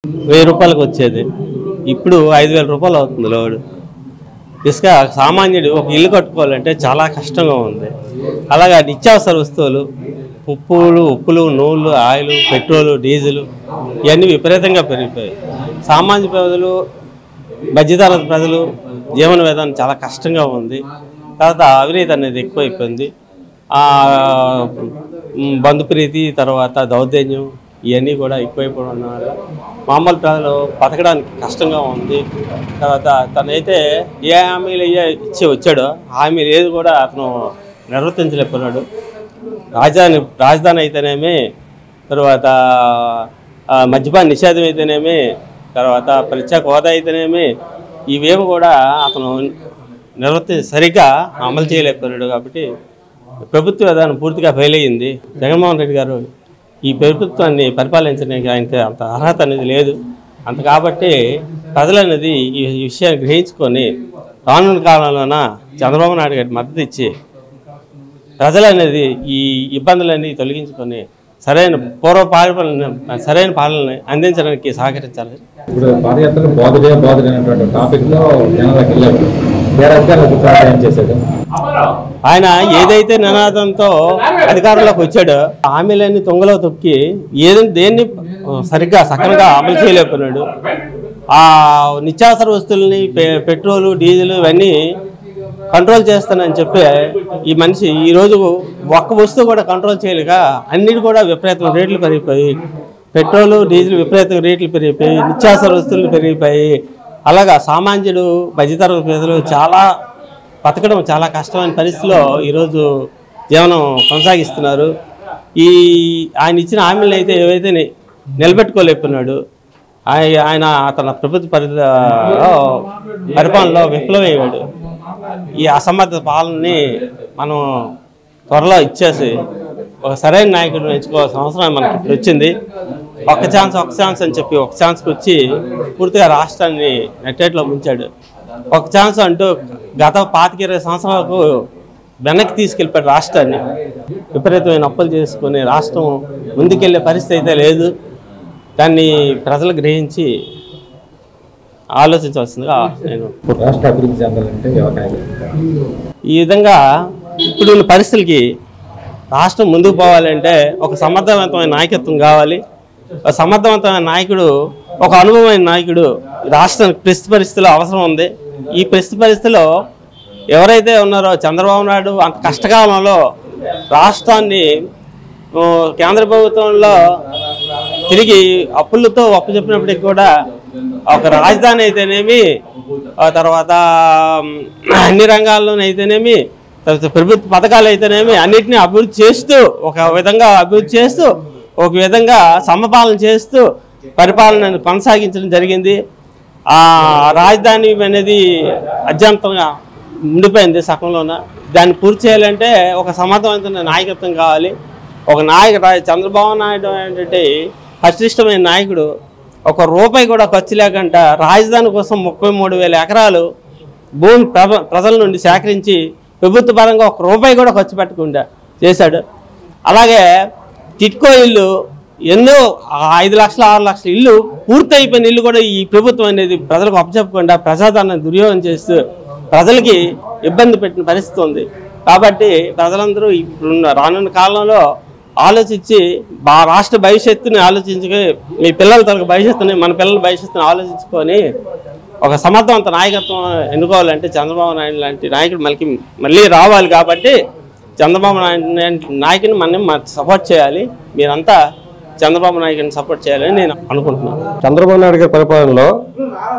1000 రూపాయలకు వచ్చేది ఇప్పుడు 5000 రూపాయలు అవుతుంది లోడ్. ఇసుక సామాన్యుడు ఒక ఇల్లు కట్టుకోవాలంటే చాలా కష్టంగా ఉంది. అలాగే నిత్యావసర వస్తువులు ఉప్పులు నూనెలు ఆయిల్ పెట్రోలు డీజిల్ ఇవన్నీ విపరీతంగా పెరిగిపోయాయి. సామాన్య ప్రజలు మధ్యతరగతి ప్రజలు జీవన విధానం చాలా కష్టంగా ఉంది. తర్వాత అవినీతి అనేది ఎక్కువైపోయింది. బంధుప్రీతి తర్వాత దౌర్జన్యం ఇవన్నీ కూడా ఎక్కువైపోవడం వల్ల మామూలు ప్రజలు బతకడానికి కష్టంగా ఉంది. తర్వాత తనైతే ఏ హామీలు ఇచ్చి వచ్చాడో హామీలు ఏది కూడా అతను నిర్వర్తించలేకపోయినాడు. రాజధాని అయితేనేమి, తర్వాత మద్యపాన నిషేధం అయితేనేమి, తర్వాత ప్రత్యేక హోదా అయితేనేమి ఇవేమి కూడా అతను సరిగ్గా అమలు చేయలేకపోయినాడు. కాబట్టి ప్రభుత్వ విధానం పూర్తిగా ఫెయిల్ అయ్యింది. జగన్మోహన్ రెడ్డి గారు ఈ ప్రభుత్వాన్ని పరిపాలించడానికి ఆయనకి అంత అర్హత అనేది లేదు. అంత కాబట్టి ప్రజలు అనేది ఈ విషయాన్ని గ్రహించుకొని రానున్న కాలంలోన చంద్రబాబు నాయుడు గారికి మద్దతు ఇచ్చి ప్రజలు అనేది ఈ ఇబ్బందులన్నీ తొలగించుకొని సరైన పాలన అందించడానికి సహకరించాలి. ఇప్పుడు పాదయాత్ర బాధ టాపిక్లో ఆయన ఏదైతే నినాదంతో అధికారంలోకి వచ్చాడో హామీలన్నీ తొంగలో తొక్కి దేన్ని సరిగ్గా సక్రమంగా అమలు చేయలేకపోయినాడు. ఆ నిత్యావసర వస్తువులని పెట్రోలు డీజిల్ ఇవన్నీ కంట్రోల్ చేస్తానని చెప్పి ఈ మనిషి ఈరోజు ఒక్క వస్తువు కూడా కంట్రోల్ చేయలేక అన్నిటి కూడా విపరీతం రేట్లు పెరిగిపోయి పెట్రోలు డీజిల్ విపరీతం రేట్లు పెరిగిపోయి నిత్యావసర వస్తువులు పెరిగిపోయి అలాగా సామాన్యుడు మధ్యతరగతి ప్రజలు చాలా బతకడం చాలా కష్టమైన పరిస్థితిలో ఈరోజు జీవనం కొనసాగిస్తున్నారు. ఆయన ఇచ్చిన హామీలను అయితే ఏవైతే నిలబెట్టుకోలేకపోయినాడు. అతని ప్రభుత్వ పరిపాలనలో విఫలమయ్యాడు. ఈ అసమర్థ పాలనని మనం త్వరలో ఇచ్చేసి ఒక సరైన నాయకుడిని ఎంచుకోవాల్సిన అవసరం మనకి ఇప్పుడు వచ్చింది. ఒక్క ఛాన్స్ అని చెప్పి ఒక ఛాన్స్కి వచ్చి పూర్తిగా రాష్ట్రాన్ని నెట్టేట్లో ముంచాడు. ఒక ఛాన్స్ అంటూ గత 25-20 సంవత్సరాలకు వెనక్కి తీసుకెళ్ళిపోయాడు రాష్ట్రాన్ని. విపరీతమైన అప్పులు చేసుకుని రాష్ట్రం ముందుకెళ్లే పరిస్థితి అయితే లేదు. దాన్ని ప్రజలు గ్రహించి ఆలోచించవలసిందిగా నేను రాష్ట్ర అభివృద్ధి చెందాలంటే ఈ విధంగా ఇప్పుడున్న పరిస్థితులకి రాష్ట్రం ముందుకు పోవాలంటే ఒక సమర్థవంతమైన నాయకత్వం కావాలి. ఒక సమర్థవంతమైన నాయకుడు, ఒక అనుభవమైన నాయకుడు రాష్ట్రానికి ప్రస్తుత పరిస్థితిలో అవసరం ఉంది. ఈ ప్రస్తుత పరిస్థితిలో ఎవరైతే ఉన్నారో చంద్రబాబు నాయుడు అంత కష్టకాలంలో రాష్ట్రాన్ని కేంద్ర ప్రభుత్వంలో తిరిగి అప్పులతో చెప్పినప్పటికీ కూడా ఒక రాజధాని అయితేనేమి, తర్వాత అన్ని రంగాల్లోనైతేనేమి, తర్వాత ప్రభుత్వ పథకాలు అయితేనేమి అన్నిటినీ అభివృద్ధి చేస్తూ ఒక విధంగా సమపాలన చేస్తూ పరిపాలనను కొనసాగించడం జరిగింది. ఆ రాజధాని అనేది అత్యంతంగా ఉండిపోయింది సగంలోన. దాన్ని పూర్తి చేయాలంటే ఒక సమర్థవంతమైన నాయకత్వం కావాలి. ఒక చంద్రబాబు నాయుడు ఏంటంటే పరిశిష్టమైన నాయకుడు. ఒక రూపాయి కూడా ఖర్చు లేకుండా రాజధాని కోసం 33,000 ఎకరాలు భూమి ప్రజల నుండి సేకరించి ప్రభుత్వ పరంగా ఒక రూపాయి కూడా ఖర్చు పెట్టకుండా చేశాడు. అలాగే టిట్కో ఇల్లు ఎన్నో 5 లక్షలు 6 లక్షల ఇల్లు పూర్తయిపోయిన ఇల్లు కూడా ఈ ప్రభుత్వం అనేది ప్రజలకు అప్పచెప్పకుండా ప్రజాధనాన్ని దుర్యోగం చేస్తూ ప్రజలకి ఇబ్బంది పెట్టిన పరిస్థితి ఉంది. కాబట్టి ప్రజలందరూ ఇప్పుడున్న రానున్న కాలంలో ఆలోచించి రాష్ట్ర భవిష్యత్తుని ఆలోచించుకొని మీ పిల్లల తరగతి భవిష్యత్తుని మన పిల్లల భవిష్యత్తుని ఆలోచించుకొని ఒక సమర్థవంత నాయకత్వం ఎన్నుకోవాలంటే చంద్రబాబు నాయుడు లాంటి నాయకుడు మళ్ళీ రావాలి. కాబట్టి చంద్రబాబు నాయుడిని మనం సపోర్ట్ చేయాలి. మీరంతా చంద్రబాబు నాయుడిని సపోర్ట్ చేయాలని నేను అనుకుంటున్నాను. చంద్రబాబు నాయుడు గారి పరిపాలనలో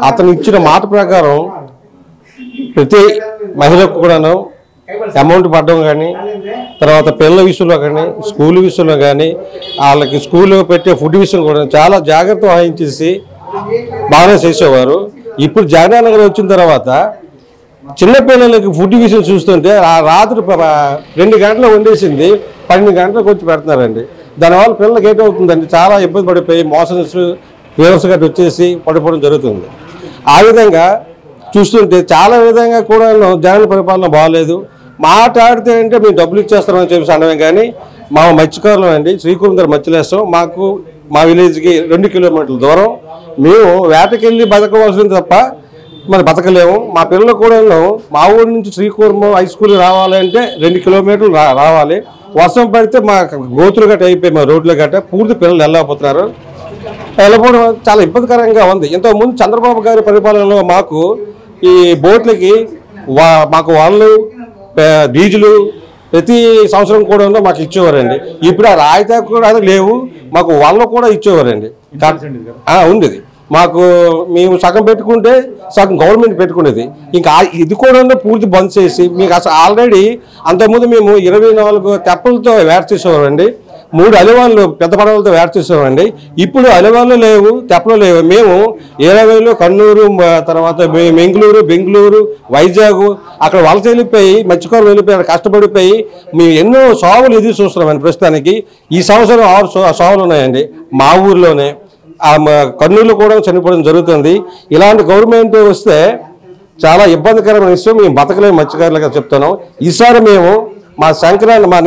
అతను ఇచ్చిన మాట ప్రకారం ప్రతి మహిళకు కూడాను అమౌంట్ పడడం కానీ, తర్వాత పిల్లల విషయంలో కానీ, స్కూల్ విషయంలో కానీ, వాళ్ళకి స్కూల్లో పెట్టే ఫుడ్ విషయం కూడా చాలా జాగ్రత్త వహించేసి బాగానే చేసేవారు. ఇప్పుడు జగనన్న వచ్చిన తర్వాత చిన్నపిల్లలకి ఫుడ్ విషయం చూస్తుంటే ఆ రాత్రి 2 గంటలు వండేసింది 12 గంటలకు వచ్చి పెడుతున్నారండి. దానివల్ల పిల్లలకి ఏటవుతుందండి, చాలా ఇబ్బంది పడిపోయి మోషన్స్ ఫీవర్స్ గట్టి వచ్చేసి పడిపోవడం జరుగుతుంది. ఆ విధంగా చూస్తుంటే చాలా విధంగా కూడా జగన్ పరిపాలన బాగలేదు. మాట్లాడితే మేము డబ్బులు ఇచ్చేస్తామని చెప్పేసి అనమే కానీ మా మత్స్యకారులం అండి, శ్రీకూర్మ దగ్గర మత్స్యలేస్తాం, మాకు మా విలేజ్కి 2 కిలోమీటర్ల దూరం. మేము వేటకెళ్ళి బతకవలసింది తప్ప మరి బతకలేము. మా పిల్లలు కూడా మా ఊరి నుంచి శ్రీకూర్మం హై స్కూల్ రావాలంటే 2 కిలోమీటర్లు రావాలి. వర్షం పడితే మా గోతులు గట్ట అయిపోయి మా రోడ్లు గట్ట పూర్తి పిల్లలు వెళ్ళకపోతున్నారు. వెళ్ళకపోవడం చాలా ఇబ్బందికరంగా ఉంది. ఇంతకుముందు చంద్రబాబు గారి పరిపాలనలో మాకు ఈ బోట్లకి మాకు వాళ్ళు డీజిలు ప్రతి సంవత్సరం కూడా మాకు ఇచ్చేవారండి. ఇప్పుడు ఆ రాయితీ కూడా లేవు, మాకు వాళ్ళు కూడా ఇచ్చేవారండి. ఉండేది మాకు. మేము సగం పెట్టుకుంటే సగం గవర్నమెంట్ పెట్టుకునేది. ఇంకా ఇది కూడా పూర్తి బంద్ చేసి మీకు అసలు ఆల్రెడీ అంతకుముందు మేము 24 తెప్పలతో వేట చేసేవారండి. 3 అలివాళ్ళు పెద్ద పడవలతో వేట చేసేవారండి. ఇప్పుడు అలివాళ్ళు లేవు, తెప్పలు లేవు. మేము 20లో కన్నూరు, తర్వాత మెంగళూరు, బెంగళూరు, వైజాగ్ అక్కడ వలస వెళ్ళిపోయి మత్స్యకారులు వెళ్ళిపోయి అక్కడ కష్టపడిపోయి మేము ఎన్నో సావులు ఎదురు చూస్తున్నామండి. ప్రస్తుతానికి ఈ సంవత్సరం 6 సావులు ఉన్నాయండి మా ఊర్లోనే. కర్నూలులో కూడా చనిపోవడం జరుగుతుంది. ఇలాంటి గవర్నమెంట్ వస్తే చాలా ఇబ్బందికరమైన విషయం. మేము బతకలేము మత్స్యకారులుగా చెప్తున్నాం. ఈసారి మేము మా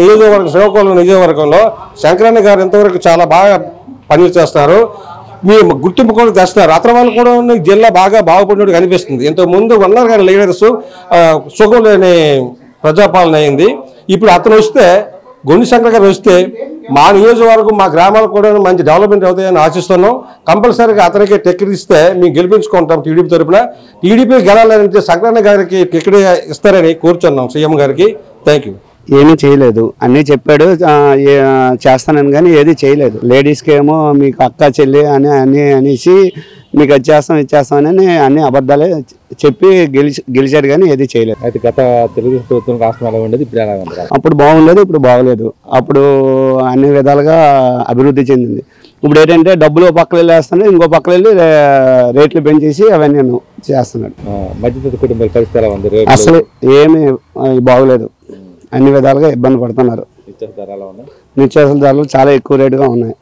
నియోజకవర్గం శ్రీకాకుళం నియోజకవర్గంలో శంకరన్న గారు ఇంతవరకు చాలా బాగా పనులు చేస్తారు. మేము గుర్తింపు కూడా తెస్తున్నారు. అతని వాళ్ళు కూడా జిల్లా బాగా బాగుపడినట్టు కనిపిస్తుంది. ఇంతకుముందు ఉన్నారు కానీ లీడర్స్ సుఖం లేని ప్రజాపాలన అయింది. ఇప్పుడు అతను వస్తే గొండి శంకర్ గారు వస్తే మా నియోజకవర్గం మా గ్రామాలు కూడా మంచి డెవలప్మెంట్ అవుతాయని ఆశిస్తున్నాం. కంపల్సరీగా అతనికి టికెట్ ఇస్తే మేము గెలిపించుకుంటాం టీడీపీ తరఫున. టీడీపీ గెలాలంటే శంకరన్న గారికి టికెట్ ఇస్తారని కోరుచున్నాం సీఎం గారికి. Thank you. ఏమీ చేయలేదు, అన్నీ చెప్పాడు చేస్తానని కానీ ఏది చేయలేదు. లేడీస్కి ఏమో మీకు అక్క చెల్లి అని అన్నీ అనేసి మీకు అది చేస్తాం ఇది చేస్తామని అన్ని అబద్ధాలే చెప్పి గెలిచాడు కానీ ఏది చేయలేదు. అయితే గత తెలుగుదేశం ప్రభుత్వం రాష్ట్రం ఎలా ఉండేది, ఇప్పుడు ఎలా ఉంది? అప్పుడు బాగుండేది, ఇప్పుడు బాగలేదు. అప్పుడు అన్ని విధాలుగా అభివృద్ధి చెందింది. ఇప్పుడు ఏంటంటే డబ్బులు పక్కన వెళ్ళి వేస్తున్నాడు, ఇంకో పక్కన వెళ్ళి రేట్లు పెంచేసి అవన్నీ నేను చేస్తున్నాడు. మధ్యతరగతి కుటుంబాల పరిస్థితి ఎలా ఉంది? అసలు ఏమీ బాగోలేదు, అన్ని విధాలుగా ఇబ్బంది పడుతున్నారు. నిత్యావసర ధరలు చాలా ఎక్కువ రేటుగా ఉన్నాయి.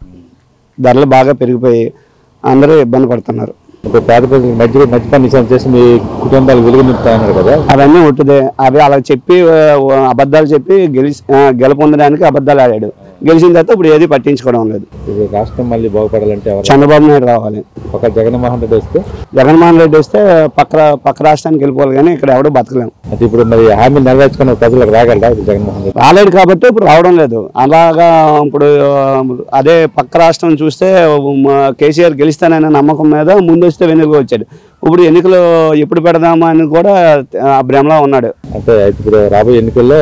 ధరలు బాగా పెరిగిపోయి అందరూ ఇబ్బంది పడుతున్నారు. పేద ప్రజలకు మద్యపాన నిషేధం చేసి మీ కుటుంబాలు వెలుగు నింపుతాయన్నారు కదా, అవన్నీ ఉంటుదే. అవి అలా చెప్పి అబద్ధాలు చెప్పి గెలుపొందడానికి అబద్ధాలు ఆడాడు. గెలిచిన తర్వాత ఇప్పుడు ఏది పట్టించుకోవడం లేదు. రాష్ట్రం మళ్ళీ బాగుపడాలంటే చంద్రబాబు నాయుడు రావాలి. ఒక జగన్మోహన్ రెడ్డి వస్తే పక్క రాష్ట్రానికి వెళ్ళిపోవాలి కానీ ఇక్కడ ఎవడో బతకలేము. అది ఇప్పుడు మరి హామీలు నెరవేర్చుకున్న ప్రజలకు రాగలరా? జగన్మోహన్ రెడ్డి రాలేడు కాబట్టి ఇప్పుడు రావడం లేదు. అలాగా ఇప్పుడు అదే పక్క రాష్ట్రం చూస్తే కేసీఆర్ గెలుస్తాననే నమ్మకం మీద ముందు వస్తే వెనుక వచ్చాడు. ఇప్పుడు ఎన్నికలు ఎప్పుడు పెడదామా అని కూడా ఆ భ్రమలో ఉన్నాడు. అంటే ఇప్పుడు రాబోయే ఎన్నికల్లో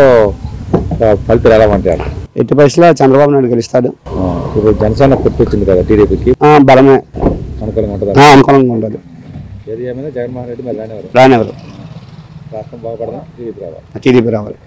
ఫలితాలు ఎలా ఉంటాయి? ఎట్టి పరిస్థితిలో చంద్రబాబు నాయుడు గెలుస్తాడు. ఇప్పుడు జనసేన పుట్టుకొచ్చింది కదా టీడీపీకి, బలమే అనుకూలంగా ఉంటుంది. అనుకూలంగా ఉంటుంది. ఏది ఏమైనా జగన్మోహన్ రెడ్డి మరి రానివ్వరు. రాష్ట్రం బాగుపడదా టీడీపీ రావాలి? టీడీపీ రావాలి.